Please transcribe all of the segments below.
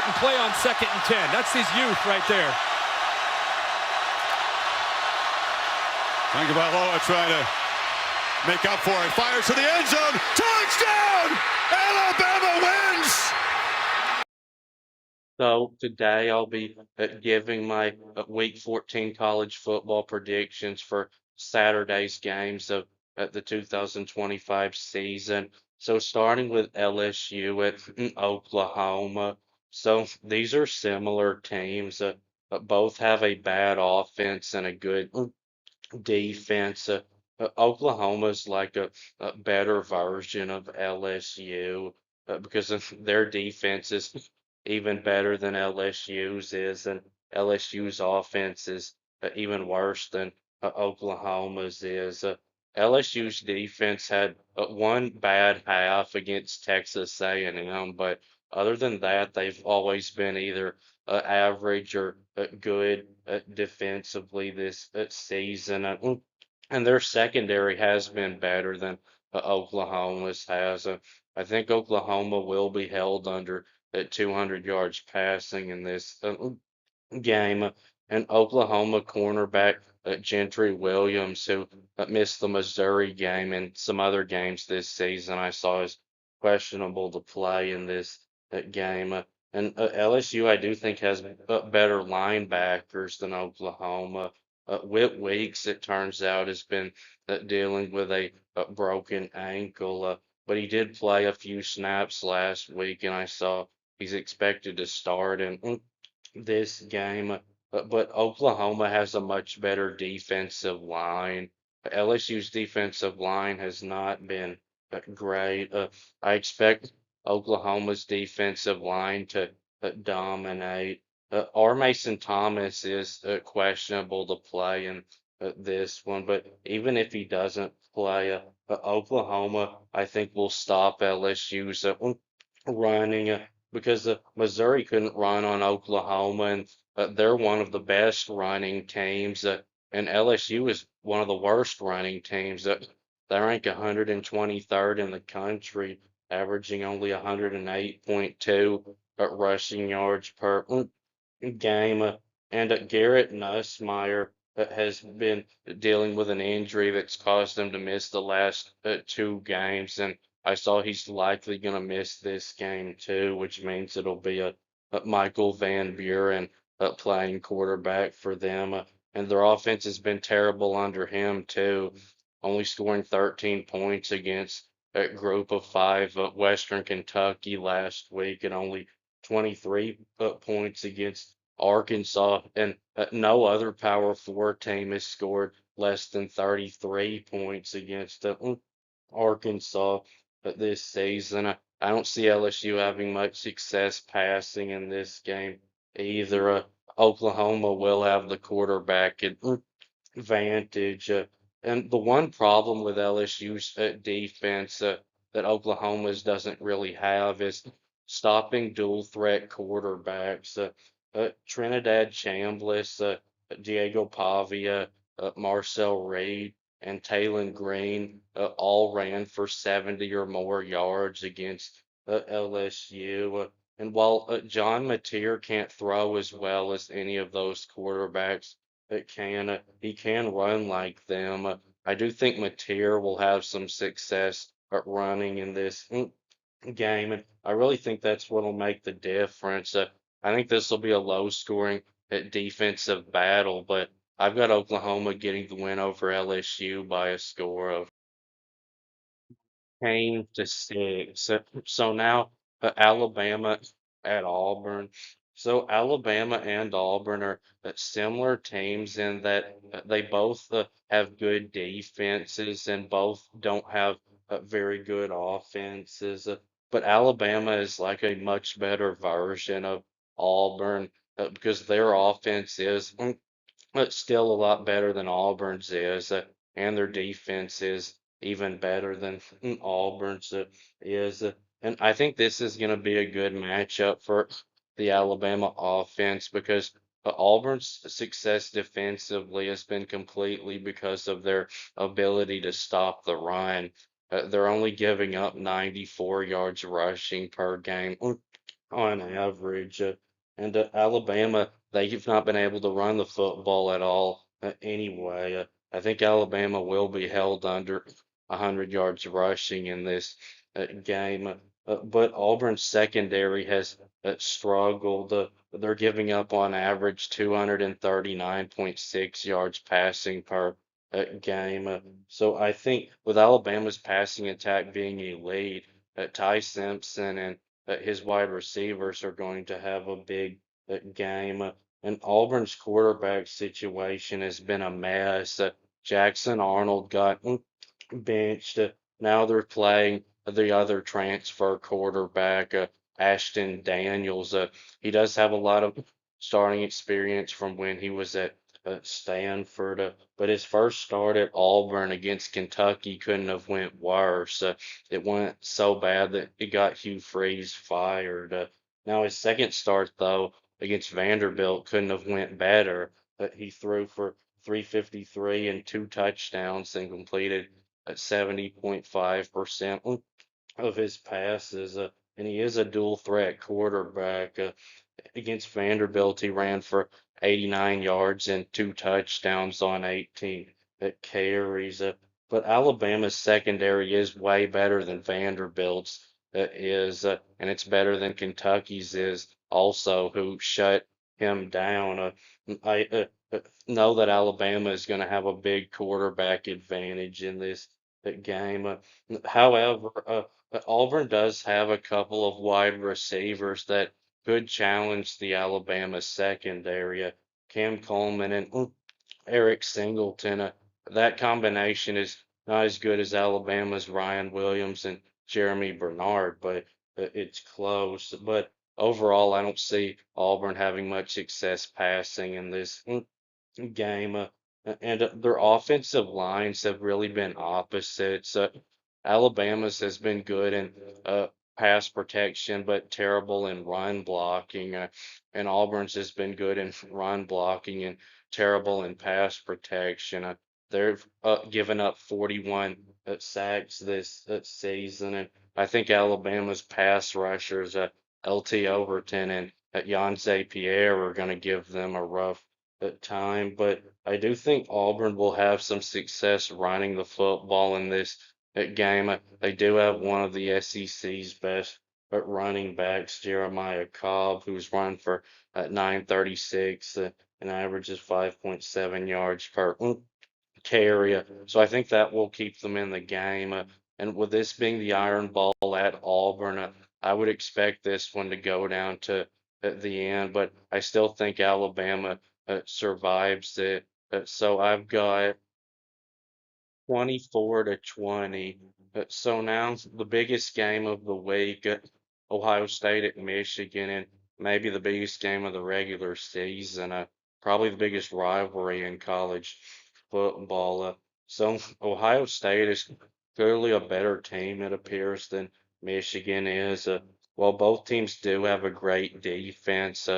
and play on 2nd and 10. That's his youth right there. Tagovailoa trying to make up for it. Fires to the end zone. Touchdown! Alabama wins! So today I'll be giving my Week 14 college football predictions for Saturday's games of the 2025 season. So starting with LSU at Oklahoma. So these are similar teams. Both have a bad offense and a good defense. Oklahoma's like a better version of LSU because of their defense is even better than LSU's is, and LSU's offense is even worse than Oklahoma's is. LSU's defense had one bad half against Texas A&M, but other than that, they've always been either average or good defensively this season. And their secondary has been better than Oklahoma's has. I think Oklahoma will be held under at 200 yards passing in this game. And Oklahoma cornerback Gentry Williams, who missed the Missouri game and some other games this season, I saw is questionable to play in this game. And LSU, I do think, has better linebackers than Oklahoma. Whit Weeks, it turns out, has been dealing with a broken ankle, but he did play a few snaps last week, and I saw he's expected to start in this game. But Oklahoma has a much better defensive line. LSU's defensive line has not been great. I expect Oklahoma's defensive line to dominate. R. Mason Thomas is questionable to play in this one, but even if he doesn't play, Oklahoma, I think will stop LSU's running because Missouri couldn't run on Oklahoma, and they're one of the best running teams, and LSU is one of the worst running teams. They rank 123rd in the country, averaging only 108.2 rushing yards per game. And Garrett Nussmeier has been dealing with an injury that's caused him to miss the last two games, and I saw he's likely going to miss this game too, which means it'll be a Michael Van Buren playing quarterback for them. And their offense has been terrible under him too, only scoring 13 points against a group of five Western Kentucky last week, and only 23 points against Arkansas, and no other Power Four team has scored less than 33 points against Arkansas this season. I don't see LSU having much success passing in this game either. Oklahoma will have the quarterback advantage. And the one problem with LSU's defense that Oklahoma's doesn't really have is stopping dual threat quarterbacks. Trinidad Chambliss, Diego Pavia, Marcel Reed, and Taylon Green all ran for 70 or more yards against LSU. And while John Mateer can't throw as well as any of those quarterbacks, he can run like them. I do think Mateer will have some success at running in this game, and I really think that's what'll make the difference. I think this will be a low-scoring defensive battle, but I've got Oklahoma getting the win over LSU by a score of 10-6. So now Alabama at Auburn. So Alabama and Auburn are similar teams in that they both have good defenses and both don't have very good offenses. But Alabama is like a much better version of Auburn because their offense is still a lot better than Auburn's is, and their defense is even better than Auburn's is. And I think this is going to be a good matchup for the Alabama offense because Auburn's success defensively has been completely because of their ability to stop the run. They're only giving up 94 yards rushing per game on average. And Alabama, they've not been able to run the football at all anyway. I think Alabama will be held under 100 yards rushing in this game. But Auburn's secondary has struggled. They're giving up on average 239.6 yards passing per game. So I think with Alabama's passing attack being elite, Ty Simpson and his wide receivers are going to have a big game. And Auburn's quarterback situation has been a mess. Jackson Arnold got benched. Now they're playing the other transfer quarterback, Ashton Daniels. He does have a lot of starting experience from when he was at Stanford, but his first start at Auburn against Kentucky couldn't have went worse. It went so bad that it got Hugh Freeze fired. Now his second start though against Vanderbilt couldn't have went better. He threw for 353 and two touchdowns and completed at 70.5% of his passes. And he is a dual threat quarterback. Against Vanderbilt, he ran for 89 yards and two touchdowns on 18 carries. But Alabama's secondary is way better than Vanderbilt's and it's better than Kentucky's is also, who shut him down. I know that Alabama is going to have a big quarterback advantage in this game. However, Auburn does have a couple of wide receivers that could challenge the Alabama secondary. Cam Coleman and Eric Singleton. That combination is not as good as Alabama's Ryan Williams and Jeremy Bernard, but it's close. But overall, I don't see Auburn having much success passing in this game. And their offensive lines have really been opposites. Alabama's has been good in pass protection, but terrible in run blocking. And Auburn's has been good in run blocking and terrible in pass protection. They've given up 41 sacks this season, and I think Alabama's pass rushers, LT Overton and Yonze Pierre, are going to give them a rough time. But I do think Auburn will have some success running the football in this game. They do have one of the SEC's best running backs, Jeremiah Cobb, who's run for 936 and averages 5.7 yards per carry. So I think that will keep them in the game. And with this being the Iron Ball at Auburn, I would expect this one to go down to at the end, but I still think Alabama survives it. So I've got 24-20. So now the biggest game of the week, Ohio State at Michigan, and maybe the biggest game of the regular season, probably the biggest rivalry in college football. So Ohio State is clearly a better team, it appears, than Michigan is. While both teams do have a great defense,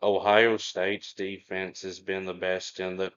Ohio State's defense has been the best in the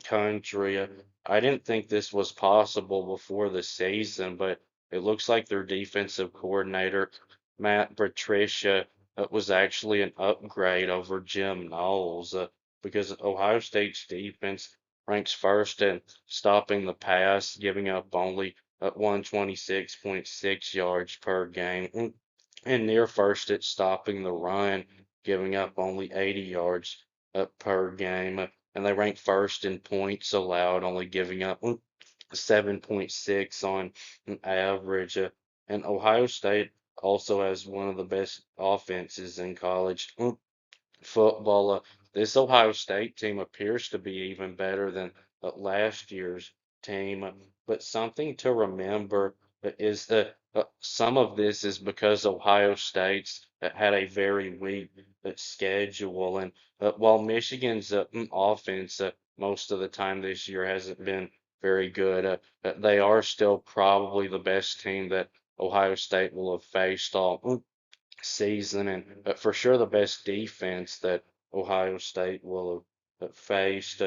country. I didn't think this was possible before the season, but it looks like their defensive coordinator, Matt Patricia, was actually an upgrade over Jim Knowles because Ohio State's defense ranks first in stopping the pass, giving up only 126.6 yards per game, and near first at stopping the run, giving up only 80 yards per game, and they rank first in points allowed, only giving up 7.6 on average. And Ohio State also has one of the best offenses in college football. This Ohio State team appears to be even better than last year's team. But something to remember is that some of this is because Ohio State's had a very weak schedule. And while Michigan's offense most of the time this year hasn't been very good, they are still probably the best team that Ohio State will have faced all season, and for sure the best defense that Ohio State will have faced.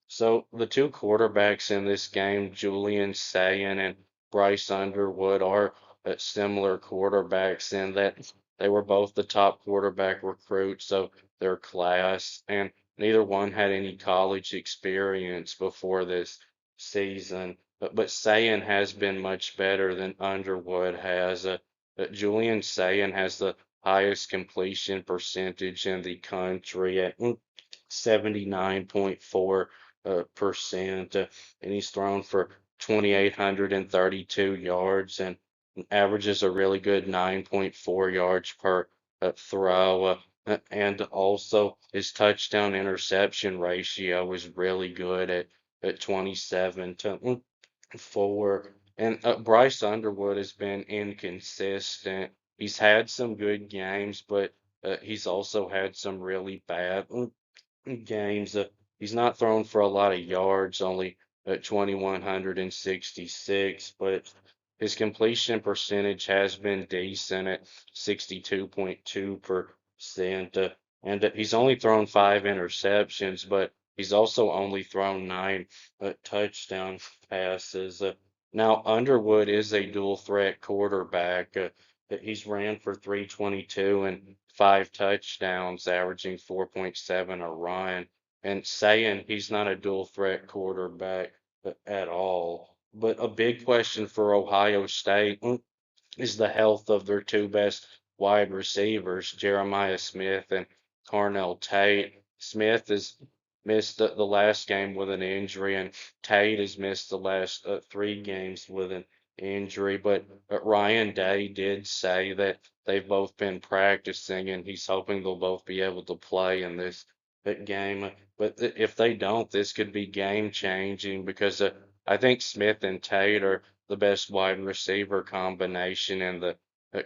So the two quarterbacks in this game, Julian Sayin and Bryce Underwood, are similar quarterbacks in that they were both the top quarterback recruits of their class, and neither one had any college experience before this season. But Sayan has been much better than Underwood has. Julian Sayan has the highest completion percentage in the country at 79.4 percent, and he's thrown for 2,832 yards and averages a really good 9.4 yards per throw. And also his touchdown interception ratio was really good at 27 to 4. And Bryce Underwood has been inconsistent. He's had some good games, but he's also had some really bad games. He's not thrown for a lot of yards, only at 2,166, but his completion percentage has been decent at 62.2%. And he's only thrown 5 interceptions, but he's also only thrown 9 touchdown passes. Now, Underwood is a dual threat quarterback. He's ran for 322 and 5 touchdowns, averaging 4.7 a run, and saying he's not a dual threat quarterback at all. But a big question for Ohio State is the health of their two best wide receivers, Jeremiah Smith and Carnell Tate. Smith has missed the last game with an injury, and Tate has missed the last 3 games with an injury. But Ryan Day did say that they've both been practicing, and he's hoping they'll both be able to play in this game. But if they don't, this could be game changing because I think Smith and Tate are the best wide receiver combination in the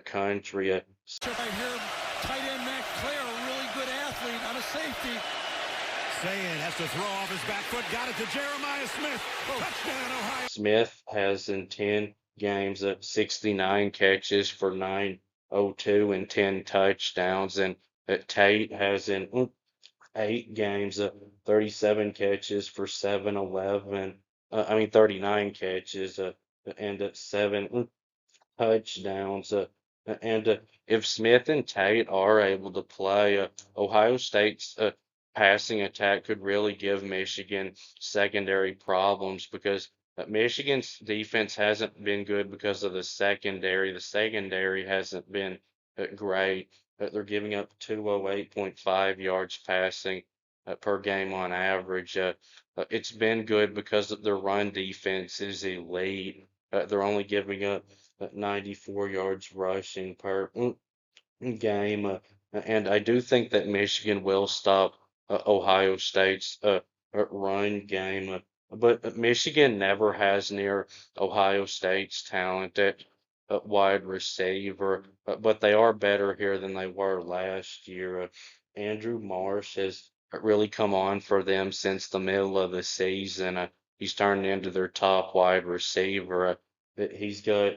country. Right here, tight end Matt Clare, a really good athlete on a safety. Sayan has to throw off his back foot. Got it to Jeremiah Smith. Touchdown, Ohio. Smith has in 10 games 69 catches for 902 and 10 touchdowns, and Tate has in 8 games 37 catches for 711. 39 catches and 7 touchdowns. And if Smith and Tate are able to play, Ohio State's passing attack could really give Michigan secondary problems because Michigan's defense hasn't been good because of the secondary. The secondary hasn't been great. They're giving up 208.5 yards passing per game on average. It's been good because their run defense is elite. They're only giving up 94 yards rushing per game. And I do think that Michigan will stop Ohio State's run game. But Michigan never has near Ohio State's talent at wide receiver. But they are better here than they were last year. Andrew Marsh has really come on for them since the middle of the season. He's turned into their top wide receiver. He's got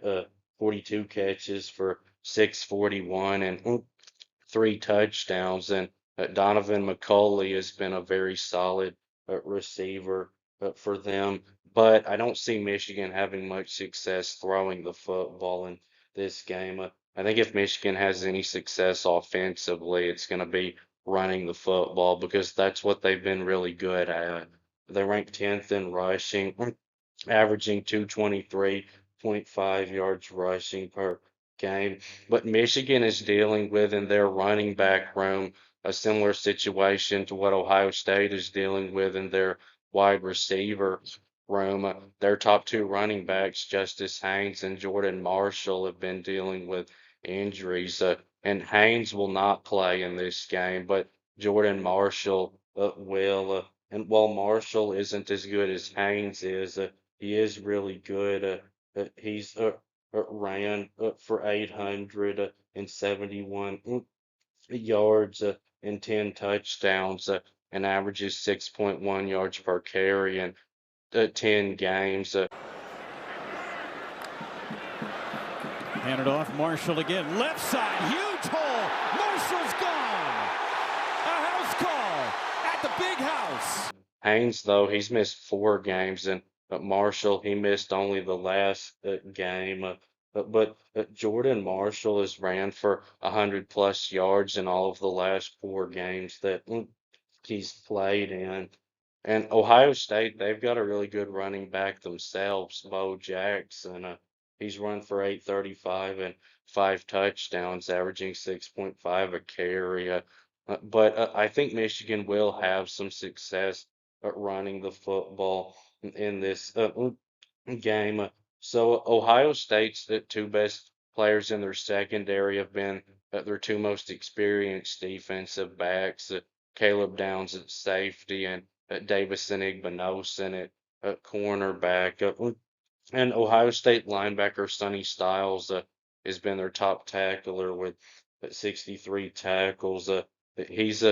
42 catches for 641 and 3 touchdowns. And Donovan McCulley has been a very solid receiver for them. But I don't see Michigan having much success throwing the football in this game. I think if Michigan has any success offensively, it's going to be running the football because that's what they've been really good at. They rank 10th in rushing, averaging 223.5 yards rushing per game. But Michigan is dealing with in their running back room a similar situation to what Ohio State is dealing with in their wide receiver room. Their top 2 running backs, Justice Haynes and Jordan Marshall, have been dealing with injuries. And Haynes will not play in this game, but Jordan Marshall will. And while Marshall isn't as good as Haynes is, he is really good. He's ran for 871 yards and 10 touchdowns and averages 6.1 yards per carry in 10 games. Hand it off, Marshall again. Left side, huge hole. Marshall's gone. A house call at the big house. Haynes, though, he's missed 4 games, and Marshall, he missed only the last game. but Jordan Marshall has ran for 100+ yards in all of the last 4 games that he's played in. And Ohio State, they've got a really good running back themselves, Bo Jackson. He's run for 835 and 5 touchdowns, averaging 6.5 a carry. But I think Michigan will have some success at running the football in this game. So Ohio State's the 2 best players in their secondary have been their 2 most experienced defensive backs. Caleb Downs at safety and Davison Igbinosun at cornerback. And Ohio State linebacker Sonny Styles has been their top tackler with 63 tackles. He's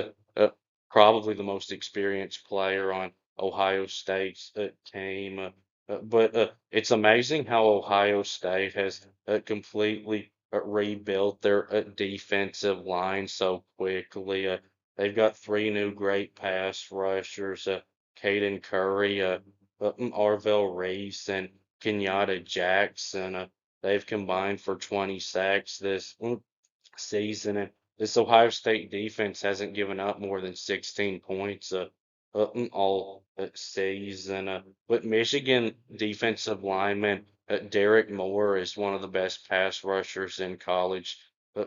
probably the most experienced player on Ohio State's team. But it's amazing how Ohio State has completely rebuilt their defensive line so quickly. They've got 3 new great pass rushers, Caden Curry, Arvell Reese, and Kenyatta Jackson. They've combined for 20 sacks this season, and this Ohio State defense hasn't given up more than 16 points all season. But Michigan defensive lineman Derek Moore is one of the best pass rushers in college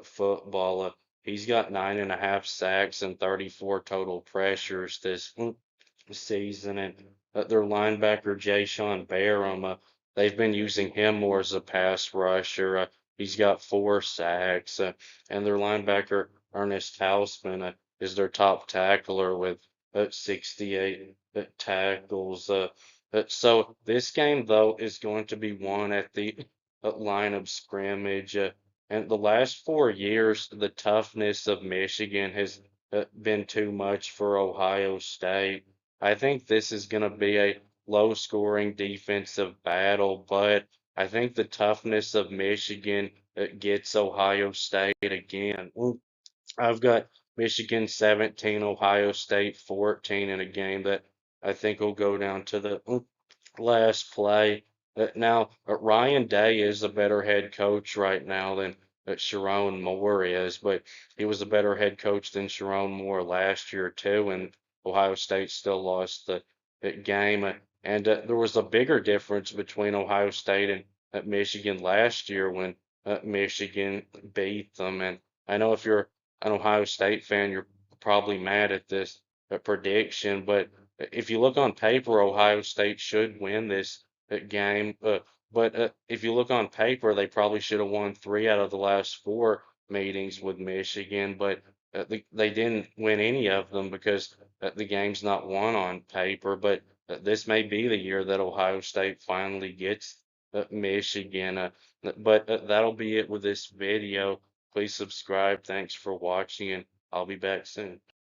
football. He's got 9.5 sacks and 34 total pressures this season, and their linebacker Jay Barham, they've been using him more as a pass rusher. He's got 4 sacks, and their linebacker Ernest Hausman is their top tackler with 68 tackles. So this game though is going to be won at the line of scrimmage. And the last 4 years, the toughness of Michigan has been too much for Ohio State. I think this is going to be a low scoring defensive battle, but I think the toughness of Michigan gets Ohio State again. I've got Michigan 17, Ohio State 14 in a game that I think will go down to the last play. Now, Ryan Day is a better head coach right now than Sharon Moore is, but he was a better head coach than Sharon Moore last year too, and Ohio State still lost the game. And there was a bigger difference between Ohio State and Michigan last year when Michigan beat them. And I know if you're an Ohio State fan, you're probably mad at this prediction, but if you look on paper, Ohio State should win this game. But if you look on paper, they probably should have won 3 out of the last 4 meetings with Michigan, but they didn't win any of them because the game's not won on paper. But this may be the year that Ohio State finally gets Michigan. But that'll be it with this video. Please subscribe. Thanks for watching, and I'll be back soon.